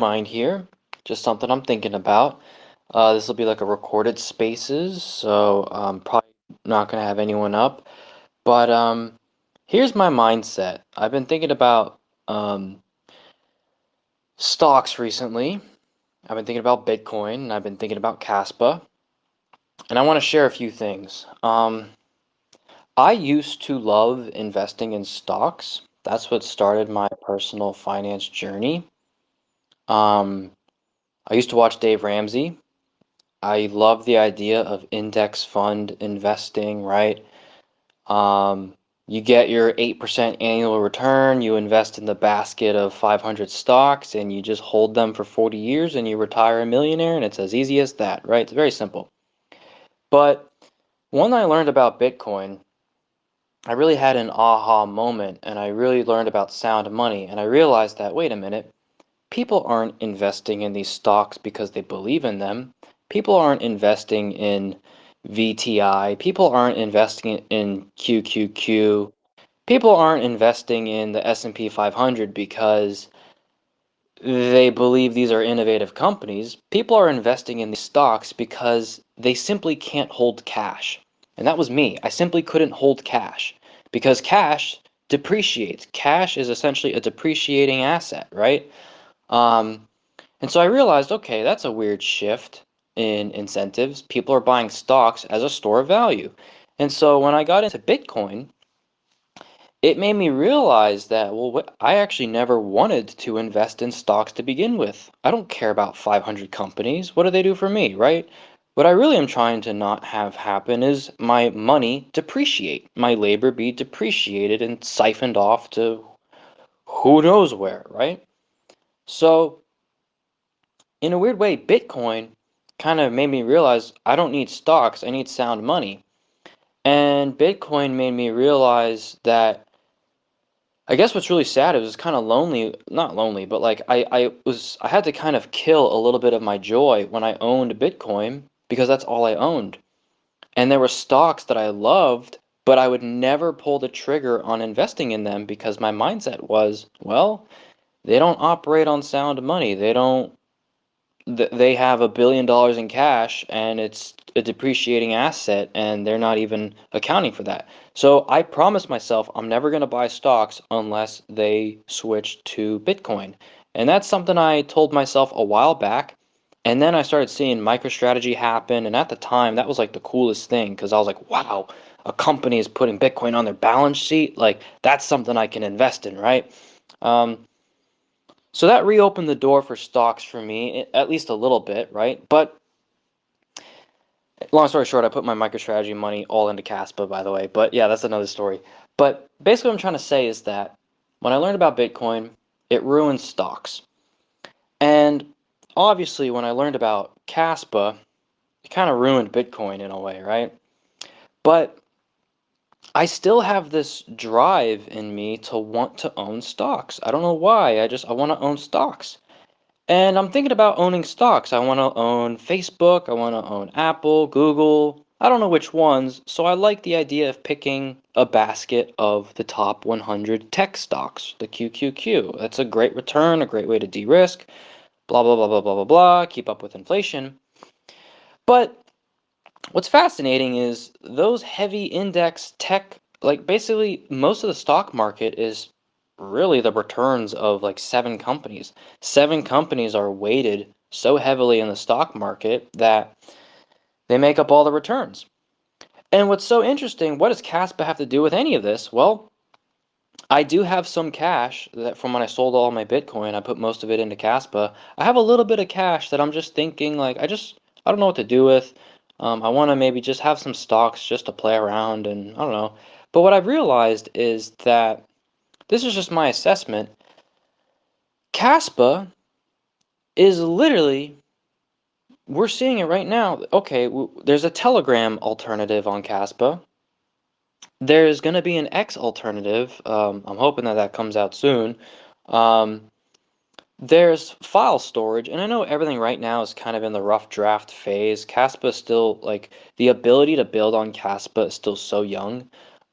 mind here. Just something I'm thinking about. This will be like a recorded spaces, so I'm probably not gonna have anyone up. But here's my mindset. I've been thinking about um, stocks recently. I've been thinking about Bitcoin, and I've been thinking about Caspa, and I want to share a few things. I used to love investing in stocks. That's what started my personal finance journey. Um, I used to watch Dave Ramsey. I love the idea of index fund investing, right? Um, you get your 8% annual return, you invest in the basket of 500 stocks, and you just hold them for 40 years and you retire a millionaire, and it's as easy as that, right? It's very simple. But when I learned about Bitcoin, I really had an aha moment, and I really learned about sound money, and I realized that, wait a minute, people aren't investing in these stocks because they believe in them. People aren't investing in VTI. People aren't investing in QQQ. People aren't investing in the S&P 500 because they believe these are innovative companies. People are investing in these stocks because they simply can't hold cash. And that was me. I simply couldn't hold cash because cash depreciates. Cash is essentially a depreciating asset, right? Um, and so I realized, okay, that's a weird shift in incentives. People are buying stocks as a store of value. And so when I got into Bitcoin, it made me realize that, well, I actually never wanted to invest in stocks to begin with. I don't care about 500 companies. What do they do for me, right? What I really am trying to not have happen is my money depreciate, my labor be depreciated and siphoned off to who knows where, right? So in a weird way, Bitcoin kind of made me realize I don't need stocks, I need sound money. And Bitcoin made me realize that I guess what's really sad is it's kind of lonely, not lonely, but like I had to kind of kill a little bit of my joy when I owned Bitcoin because that's all I owned. And there were stocks that I loved, but I would never pull the trigger on investing in them because my mindset was, well, they don't operate on sound money. They have $1 billion in cash and it's a depreciating asset and they're not even accounting for that. So I promised myself I'm never going to buy stocks unless they switch to Bitcoin. And that's something I told myself a while back. And then I started seeing MicroStrategy happen. And at the time, that was like the coolest thing because I was like, wow, a company is putting Bitcoin on their balance sheet. Like, that's something I can invest in, right? Um, so that reopened the door for stocks for me, at least a little bit, right? But long story short, I put my MicroStrategy money all into Caspa, by the way. But yeah, that's another story. But basically, what I'm trying to say is that when I learned about Bitcoin, it ruined stocks. And obviously, when I learned about Caspa, it kind of ruined Bitcoin in a way, right? But I still have this drive in me to want to own stocks. I don't know why. I want to own stocks. And I'm thinking about owning stocks. I want to own Facebook, I want to own Apple, Google. I don't know which ones, so I like the idea of picking a basket of the top 100 tech stocks, the QQQ. That's a great return, a great way to de-risk, blah, blah, blah, blah, blah, blah, blah, keep up with inflation. But what's fascinating is those heavy index tech, like basically most of the stock market is really the returns of like seven companies. Seven companies are weighted so heavily in the stock market that they make up all the returns. And what's so interesting, what does Caspa have to do with any of this? Well, I do have some cash that from when I sold all my Bitcoin, I put most of it into Caspa. I have a little bit of cash that I'm just thinking like I don't know what to do with. I want to maybe just have some stocks just to play around and I don't know. But what I've realized is that this is just my assessment. Caspa is literally we're seeing it right now. Okay, there's a Telegram alternative on Caspa. There's going to be an X alternative. I'm hoping that that comes out soon. Um, There's file storage, and I know everything right now is kind of in the rough draft phase. Caspa is still like the ability to build on Caspa is still so young.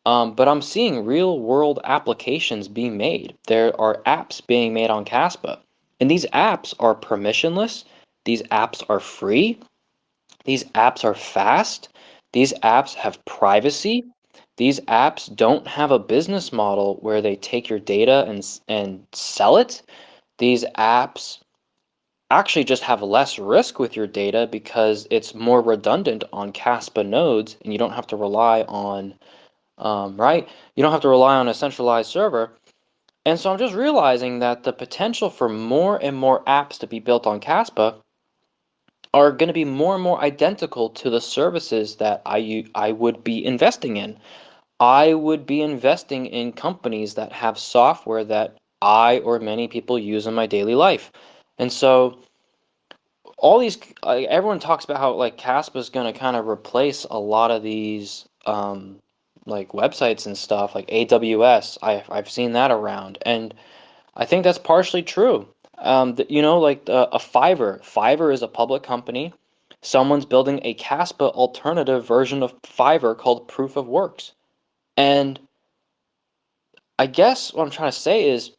But I'm seeing real world applications being made. There are apps being made on Caspa. And these apps are permissionless. These apps are free. These apps are fast. These apps have privacy. These apps don't have a business model where they take your data and sell it. These apps actually just have less risk with your data because it's more redundant on Caspa nodes, and you don't have to rely on, right? You don't have to rely on a centralized server. And so I'm just realizing that the potential for more and more apps to be built on Caspa are going to be more and more identical to the services that I would be investing in. I would be investing in companies that have software that I or many people use in my daily life. And so all these, everyone talks about how like Caspa is going to kind of replace a lot of these like websites and stuff like AWS. I've seen that around, and I think that's partially true. Like a Fiverr. Fiverr is a public company. Someone's building a Caspa alternative version of Fiverr called Proof of Works. And I guess what I'm trying to say is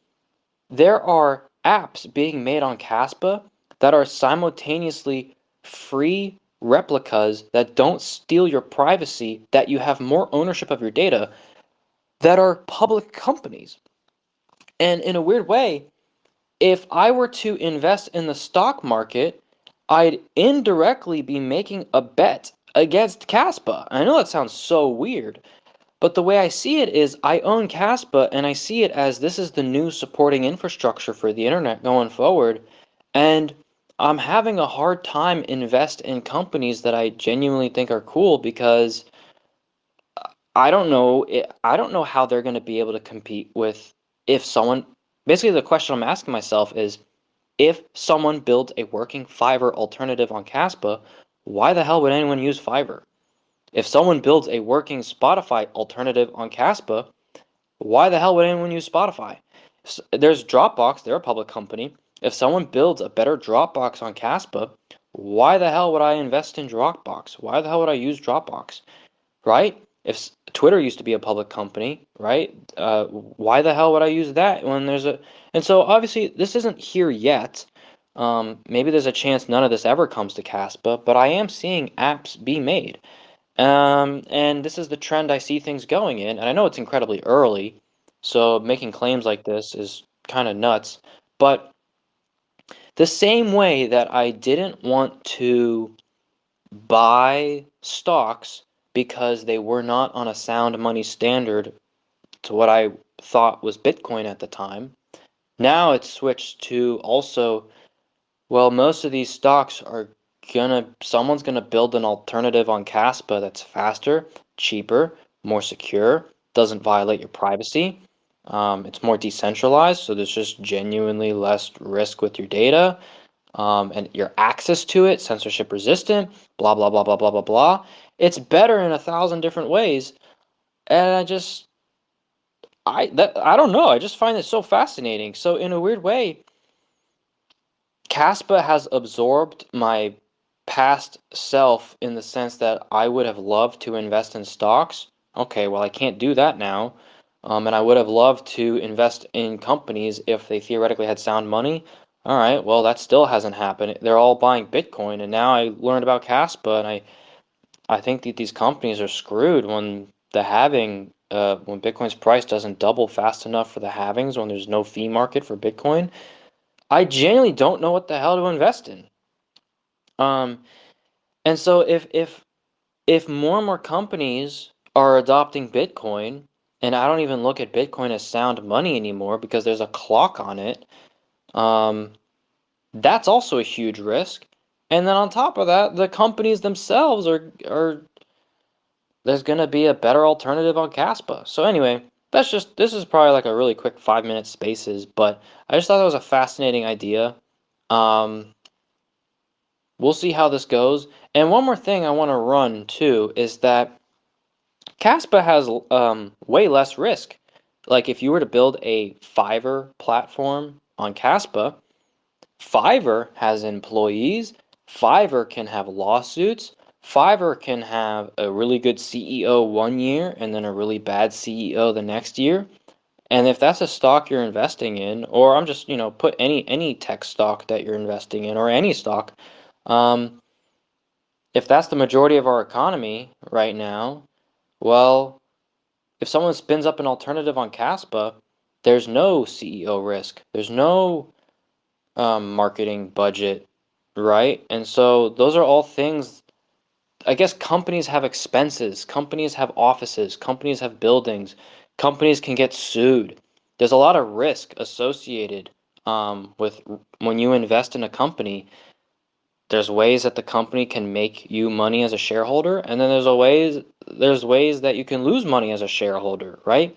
there are apps being made on Caspa that are simultaneously free replicas that don't steal your privacy, that you have more ownership of your data, that are public companies. And in a weird way, if I were to invest in the stock market, I'd indirectly be making a bet against Caspa. I know that sounds so weird, but the way I see it is I own Caspa and I see it as this is the new supporting infrastructure for the internet going forward. And I'm having a hard time invest in companies that I genuinely think are cool because I don't know how they're going to be able to compete with if someone basically the question I'm asking myself is if someone builds a working Fiverr alternative on Caspa, why the hell would anyone use Fiverr? If someone builds a working Spotify alternative on Caspa, why the hell would anyone use Spotify? There's Dropbox, they're a public company. If someone builds a better Dropbox on Caspa, why the hell would I invest in Dropbox? Why the hell would I use Dropbox? Right? If Twitter used to be a public company, right? Why the hell would I use that when there's a... And so obviously this isn't here yet. Maybe there's a chance none of this ever comes to Caspa, but I am seeing apps be made. And this is the trend I see things going in, and I know it's incredibly early, so making claims like this is kind of nuts. But the same way that I didn't want to buy stocks because they were not on a sound money standard to what I thought was Bitcoin at the time. Now it's switched to also, well, most of these stocks are someone's gonna build an alternative on Caspa that's faster, cheaper, more secure, doesn't violate your privacy. It's more decentralized, so there's just genuinely less risk with your data and your access to it, censorship resistant, blah, blah, blah, blah, blah, blah, blah. It's better in 1,000 different ways. And I don't know. I just find it so fascinating. So in a weird way, Caspa has absorbed my past self in the sense that I would have loved to invest in stocks. Okay, well, I can't do that now. And I would have loved to invest in companies if they theoretically had sound money. All right, well, that still hasn't happened. They're all buying Bitcoin, and now I learned about Caspa, and I think that these companies are screwed when when Bitcoin's price doesn't double fast enough for the halvings, when there's no fee market for Bitcoin. I genuinely don't know what the hell to invest in. Um, and so if more and more companies are adopting Bitcoin, and I don't even look at Bitcoin as sound money anymore because there's a clock on it, um, that's also a huge risk. And then on top of that, the companies themselves are there's gonna be a better alternative on Caspa. So anyway, this is probably like a really quick 5 minute spaces, but I just thought that was a fascinating idea. Um, we'll see how this goes. And one more thing I want to run too is that Caspa has way less risk. Like if you were to build a Fiverr platform on Caspa, Fiverr has employees. Fiverr can have lawsuits. Fiverr can have a really good CEO one year and then a really bad CEO the next year. And if that's a stock you're investing in, or I'm just, put any tech stock that you're investing in, or any stock, um, if that's the majority of our economy right now, well, if someone spins up an alternative on Caspa, there's no CEO risk. There's no marketing budget, right? And so those are all things. I guess companies have expenses, companies have offices, companies have buildings, companies can get sued. There's a lot of risk associated with when you invest in a company. There's ways that the company can make you money as a shareholder, and then there's ways that you can lose money as a shareholder, right?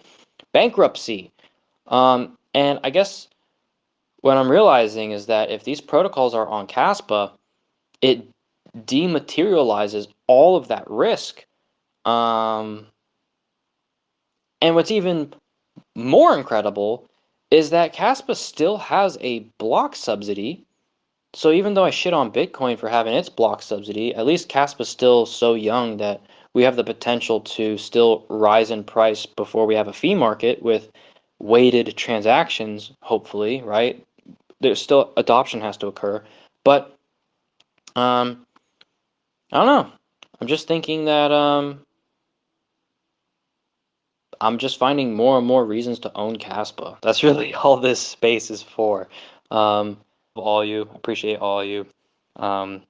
Bankruptcy. And I guess what I'm realizing is that if these protocols are on Caspa, it dematerializes all of that risk. Um, and what's even more incredible is that Caspa still has a block subsidy. So even though I shit on Bitcoin for having its block subsidy, at least Caspa's still so young that we have the potential to still rise in price before we have a fee market with weighted transactions, hopefully, right? There's still adoption has to occur. But um, I don't know. I'm just thinking that I'm just finding more and more reasons to own Caspa. That's really all this space is for. All you, appreciate all you. Um,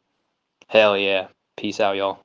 hell yeah. Peace out, y'all.